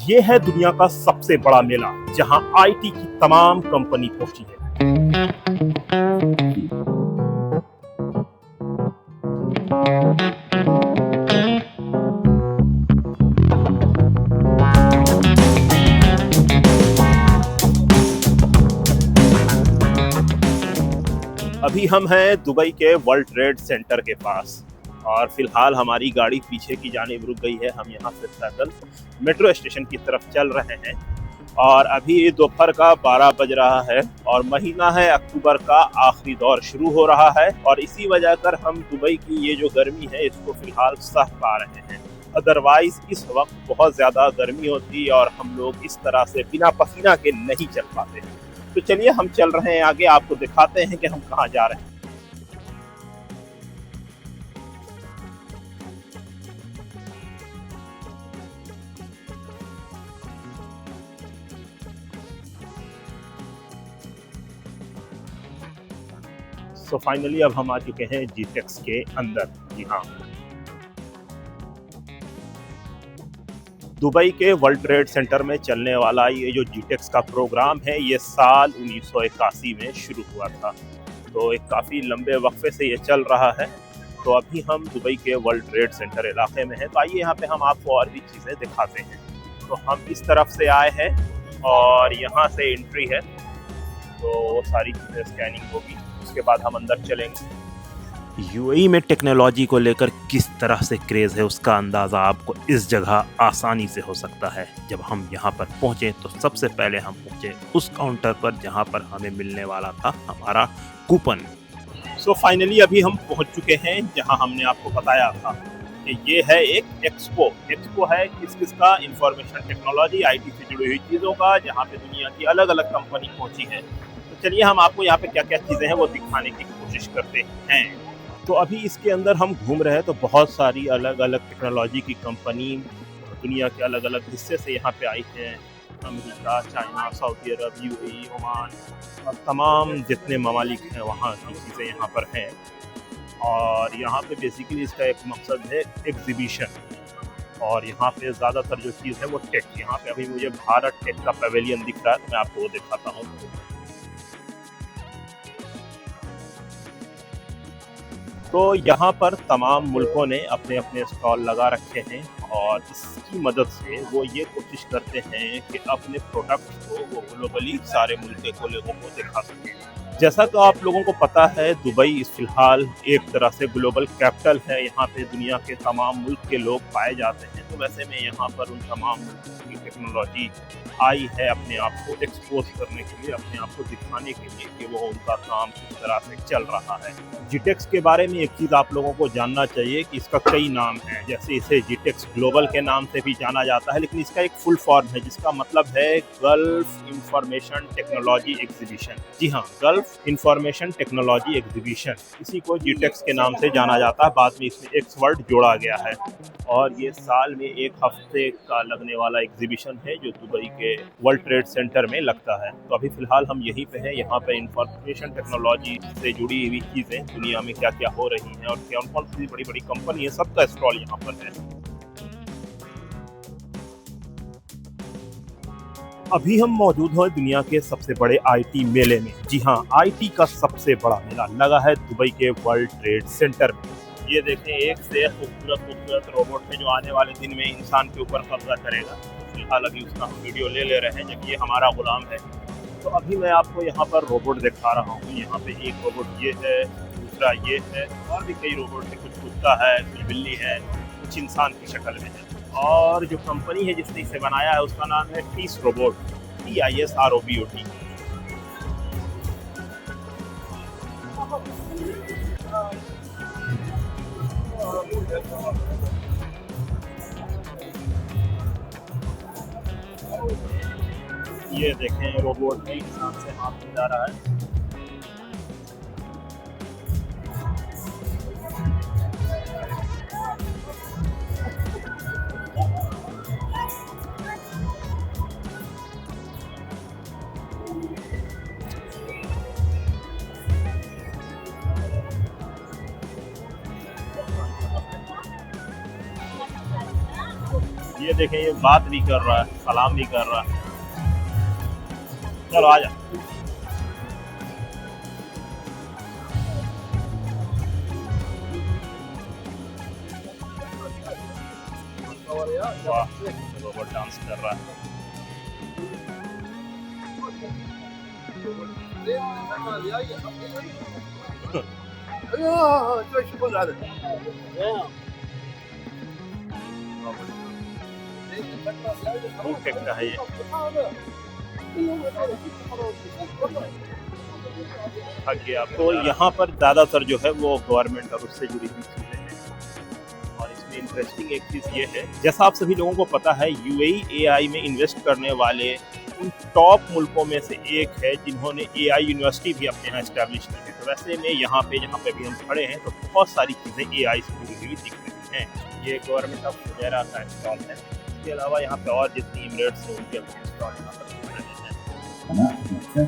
ये है दुनिया का सबसे बड़ा मेला जहां आईटी की तमाम कंपनी पहुंची है। अभी हम हैं दुबई के वर्ल्ड ट्रेड सेंटर के पास और फिलहाल हमारी गाड़ी पीछे की जानिब रुक गई है। हम यहाँ से पैदल मेट्रो स्टेशन की तरफ चल रहे हैं और अभी दोपहर का 12 बज रहा है और महीना है अक्टूबर का आखिरी दौर शुरू हो रहा है और इसी वजह कर हम दुबई की ये जो गर्मी है इसको फिलहाल सह पा रहे हैं। अदरवाइज इस वक्त बहुत ज़्यादा गर्मी होती और हम लोग इस तरह से बिना पसीना के नहीं चल पाते। तो चलिए हम चल रहे हैं आगे, आपको दिखाते हैं कि हम कहाँ जा रहे हैं। सो फाइनली अब हम आ चुके हैं जीटेक्स के अंदर। जी हाँ, दुबई के वर्ल्ड ट्रेड सेंटर में चलने वाला ये जो जीटेक्स का प्रोग्राम है ये साल 1981 में शुरू हुआ था, तो एक काफ़ी लंबे वक्फे से ये चल रहा है। तो अभी हम दुबई के वर्ल्ड ट्रेड सेंटर इलाके में हैं, तो आइए यहाँ पे हम आपको और भी चीज़ें दिखाते हैं। तो हम इस तरफ से आए हैं और यहाँ से एंट्री है, तो वो सारी चीज़ें स्कैनिंग होगी, उसके बाद हम अंदर चलेंगे। यूएई में टेक्नोलॉजी को लेकर किस तरह से क्रेज़ है उसका अंदाज़ा आपको इस जगह आसानी से हो सकता है। जब हम यहाँ पर पहुँचे तो सबसे पहले हम पहुँचे उस काउंटर पर जहाँ पर हमें मिलने वाला था हमारा कूपन। सो फाइनली अभी हम पहुँच चुके हैं जहाँ हमने आपको बताया था कि ये है एक एक्सपो है किसका, इंफॉर्मेशन टेक्नोलॉजी आईटी से जुड़ी हुई चीज़ों का, जहाँ पे दुनिया की अलग अलग कंपनी पहुँची है। तो चलिए हम आपको यहाँ पे क्या क्या चीज़ें हैं वो दिखाने की कोशिश करते हैं। तो अभी इसके अंदर हम घूम रहे हैं तो बहुत सारी अलग अलग टेक्नोलॉजी की कंपनी दुनिया के अलग अलग हिस्से से यहाँ पे आई हैं। अमेरिका, चाइना, सऊदी अरब, यूएई, ओमान और तमाम जितने ममालिक हैं वहाँ की चीज़ें यहाँ पर हैं। और यहाँ पे बेसिकली इसका एक मकसद है एग्जीबिशन, और यहाँ पे ज़्यादातर जो चीज़ है वो टेक। यहाँ पे अभी मुझे भारत टेक का पवेलियन दिख रहा है, तो मैं आपको वो दिखाता हूँ। तो यहाँ पर तमाम मुल्कों ने अपने अपने स्टॉल लगा रखे हैं और इसकी मदद से वो ये कोशिश करते हैं कि अपने प्रोडक्ट को वो ग्लोबली सारे मुल्कों को लोगों को दिखा सकें। जैसा तो आप लोगों को पता है, दुबई इस फिलहाल एक तरह से ग्लोबल कैपिटल है। यहाँ पे दुनिया के तमाम मुल्क के लोग पाए जाते हैं, तो वैसे में यहाँ पर उन तमाम मुल्कों की टेक्नोलॉजी आई है अपने आप को एक्सपोज करने के लिए, अपने आप को दिखाने के लिए कि वो उनका काम किस तरह से चल रहा है। जीटेक्स के बारे में एक चीज़ आप लोगों को जानना चाहिए कि इसका कई नाम है। जैसे इसे जीटेक्स ग्लोबल के नाम से भी जाना जाता है, लेकिन इसका एक फुल फॉर्म है जिसका मतलब है गल्फ इंफॉर्मेशन टेक्नोलॉजी एग्जीबिशन। जी हाँ, गल्फ इंफॉर्मेशन टेक्नोलॉजी एग्जीबिशन, इसी को जीटेक्स के नाम से जाना जाता है। बाद में इसमें एक्स वर्ड जोड़ा गया है और ये साल में एक हफ्ते का लगने वाला एग्जीबिशन है जो दुबई के वर्ल्ड ट्रेड सेंटर में लगता है। तो अभी फिलहाल हम यहीं पे हैं। यहाँ पे इंफॉर्मेशन टेक्नोलॉजी से जुड़ी हुई चीज़ें दुनिया में क्या क्या हो रही हैं और कौन कौन सी बड़ी बड़ी कंपनी है, सबका स्टॉल यहाँ पर है। अभी हम मौजूद हैं दुनिया के सबसे बड़े आईटी मेले में। जी हाँ, आईटी का सबसे बड़ा मेला लगा है दुबई के वर्ल्ड ट्रेड सेंटर में। ये देखें, एक से खूबसूरत रोबोट है जो आने वाले दिन में इंसान के ऊपर कब्जा करेगा। फिलहाल अभी उसका हम वीडियो ले रहे हैं जब ये हमारा गुलाम है। तो अभी मैं आपको यहाँ पर रोबोट दिखा रहा हूँ। यहाँ पे एक रोबोट ये है, दूसरा ये है, और भी कई रोबोट है। कुछ कुत्ता है, कुछ बिल्ली है, कुछ इंसान की शक्ल में है। और जो कंपनी है जिसने इसे बनाया है उसका नाम है टीस रोबोट, TISROBOT। ये देखें, रोबोट में इंसान से हाथ मिला रहा है। ये देखें ये बात भी कर रहा है, सलाम भी कर रहा है। चलो आ जा। वाह, रोबोट डांस कर रहा है। ओके का है ये। थक गया। तो यहाँ पर ज़्यादातर जो है वो गवर्नमेंट और उससे जुड़ी हुई चीज़ें हैं। और इसमें इंटरेस्टिंग एक चीज़ ये है, जैसा आप सभी लोगों को पता है, यूएई एआई में इन्वेस्ट करने वाले उन टॉप मुल्कों में से एक है जिन्होंने एआई यूनिवर्सिटी भी अपने यहाँ इस्टेब्लिश की है। तो वैसे में यहाँ पे जहाँ पे भी हम खड़े हैं तो बहुत सारी चीज़ें एआई से जुड़ी हुई दिख रही हैं। ये गवर्नमेंट ऑफ फुजेरा का स्टॉल है। इसके अलावा यहाँ पे और जितनी इमिरेट्स हैं उनके अपने स्टॉल यहाँ पर बने हैं।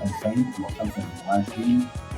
2025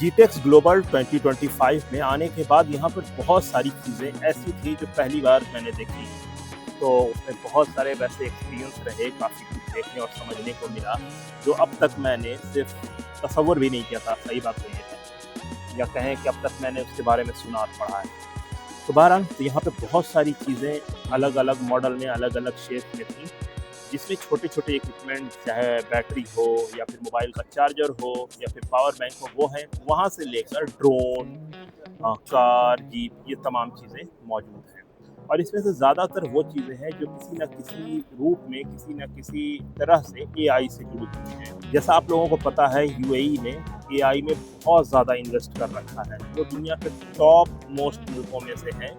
जीटेक्स ग्लोबल 2025 में आने के बाद यहाँ पर बहुत सारी चीज़ें ऐसी थी जो पहली बार मैंने देखी। तो उसमें बहुत सारे वैसे एक्सपीरियंस रहे, काफ़ी कुछ देखने और समझने को मिला जो अब तक मैंने सिर्फ तसव्वुर भी नहीं किया था। सही बात तो ये है, या कहें कि अब तक मैंने उसके बारे में सुना और पढ़ा है। तो बहरहाल तो यहाँ पे बहुत सारी चीज़ें अलग अलग मॉडल में, अलग अलग शेप में थी, जिसमें छोटे छोटे इक्विपमेंट, चाहे बैटरी हो या फिर मोबाइल का चार्जर हो या फिर पावर बैंक हो, वो है। वहाँ से लेकर ड्रोन, कार, जीप, ये तमाम चीज़ें मौजूद हैं। और इसमें से ज़्यादातर वो चीज़ें हैं जो किसी न किसी रूप में, किसी न किसी तरह से एआई से जुड़ी हुई हैं। जैसा आप लोगों को पता है, यूएई ने एआई में बहुत ज़्यादा इन्वेस्ट कर रखा है। वो दुनिया के टॉप मोस्ट मुल्कों में से है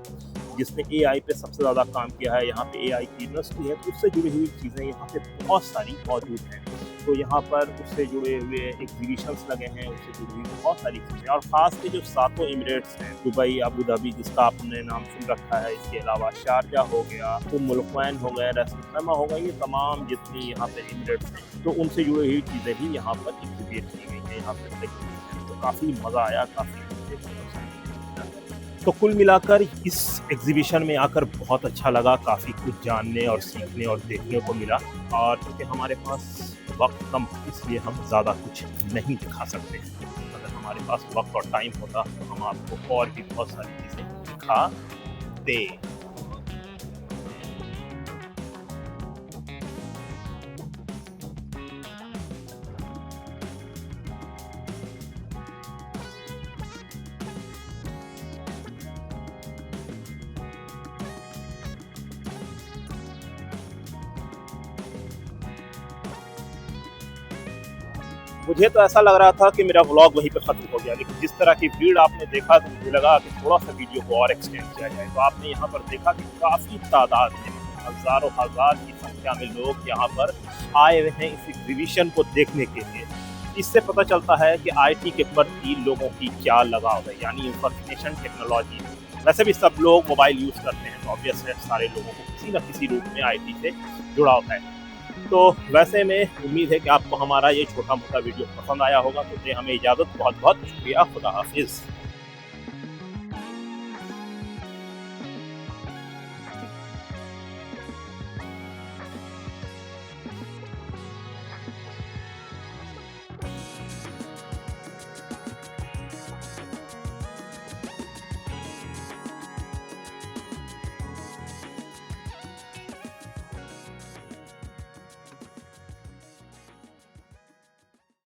जिसने एआई पे सबसे ज़्यादा काम किया है। यहाँ पे एआई की यूनिवर्सिटी है, तो उससे जुड़ी हुई चीज़ें यहाँ पे बहुत सारी मौजूद हैं। तो यहाँ पर उससे जुड़े हुए एग्जीबिशंस लगे हैं, उससे जुड़ी हुई बहुत सारी चीज़ें। और ख़ास के जो सातों इमिरेट्स हैं, दुबई, अबू धाबी जिसका आपने नाम सुन रखा है, इसके अलावा शारजा हो गया, उम्मुल क़ुवैन हो गया, रस अल खैमा हो गया, ये तमाम जितनी यहाँ पे इमिरेट्स हैं तो उनसे जुड़ी हुई चीज़ें भी यहाँ पर एग्जिबिट की गई हैं, यहाँ पर देखी गई हैं। तो काफ़ी मज़ा आया, काफ़ी तो कुल मिलाकर इस एग्जीबिशन में आकर बहुत अच्छा लगा। काफ़ी कुछ जानने और सीखने और देखने को मिला। और क्योंकि हमारे पास वक्त कम, इसलिए हम ज़्यादा कुछ नहीं दिखा सकते। अगर हमारे पास वक्त और टाइम होता तो हम आपको और भी बहुत सारी चीज़ें दिखाते। मुझे तो ऐसा लग रहा था कि मेरा व्लॉग वहीं पे ख़त्म हो गया, लेकिन जिस तरह की भीड़ आपने देखा तो मुझे लगा कि थोड़ा सा वीडियो को और एक्सटेंड किया जाए। तो आपने यहाँ पर देखा कि काफ़ी तादाद में, हज़ारों हज़ार की संख्या में लोग यहाँ पर आए हुए हैं इस एग्जीबिशन को देखने के लिए। इससे पता चलता है कि आईटी के प्रति लोगों की क्या लगाव है, यानी इंफॉर्मेशन टेक्नोलॉजी। वैसे भी सब लोग मोबाइल यूज़ करते हैं, तो ऑब्वियस है सारे लोगों को किसी न किसी रूप में आईटी से जुड़ाव है। तो वैसे में उम्मीद है कि आपको हमारा ये छोटा मोटा वीडियो पसंद आया होगा। तो दे हमें इजाज़त, बहुत बहुत शुक्रिया, खुदा हाफिज़।